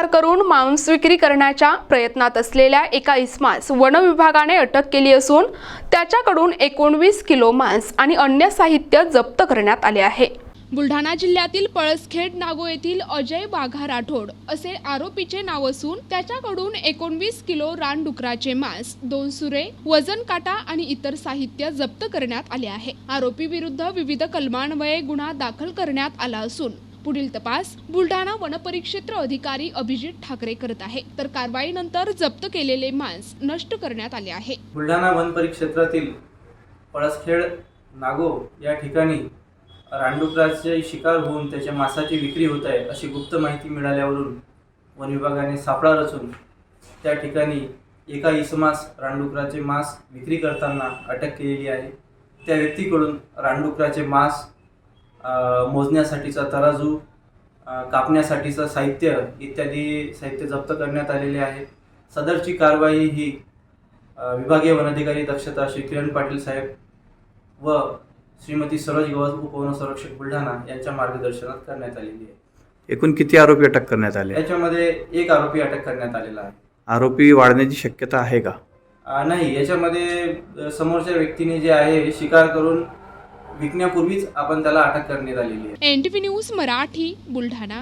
शिकार करून मांस विक्री करण्याच्या प्रयत्नात असलेल्या एका इसमास वन विभागाने अटक केली असून त्याच्याकडून 19 किलो मांस आणि अन्य साहित्य जप्त करण्यात आले आहे। बुलढाणा जिल्ह्यातील पळसखेड नागो येथील अजय बाघा राठोड असे आरोपीचे नाव असून त्याच्याकडून 19 किलो रानडुकराचे मांस, 2 सुरे, वजन काटा आणि इतर साहित्य जप्त करण्यात आले आहे। आरोपी विरुद्ध विविध कलमान्वये गुन्हा दाखल करण्यात आला असून पुढील तपास बुलढाणा वनपरिक्षेत्र अधिकारी अभिजित ठाकरे करत आहे, तर कारवाईनंतर जप्त केलेले मांस नष्ट करण्यात आले आहे। बुलढाणा वनपरिक्षेत्रातील पळसखेड नागो या ठिकाणी रानडुकराचे शिकार होऊन त्याच्या मांसाची विक्री होत आहे अशी गुप्त माहिती मिळाल्यावरून वन विभागाने सापळा रचून त्या ठिकाणी एका इसमास रानडुकराचे मांस विक्री करताना अटक केलेली आहे। त्या व्यक्तीकडून रानडुकराचे मांस मोजण्यासाठीचा तराजू, कापण्यासाठीचं साहित्य इत्यादी साहित्य जप्त करण्यात आलेले आहे। सदरची कारवाई ही विभागीय वनाधिकारी दक्षता श्री किरण पाटील साहेब व श्रीमती सरोज गवस उपवन संरक्षक बुलढाणा यांच्या मार्गदर्शनात करण्यात आलेली आहे। एकूण किती आरोपी अटक करण्यात आले? याच्यामध्ये एक आरोपी अटक करण्यात आलेला आहे। आरोपी वाढण्याची शक्यता आहे का? नाही, याच्यामध्ये समोरच्या व्यक्तीने जे आहे शिकार करून विकण्यापूर्वीच आपण त्याला अटक करण्यात आलेली आहे। NTV news Marathi, Buldhana.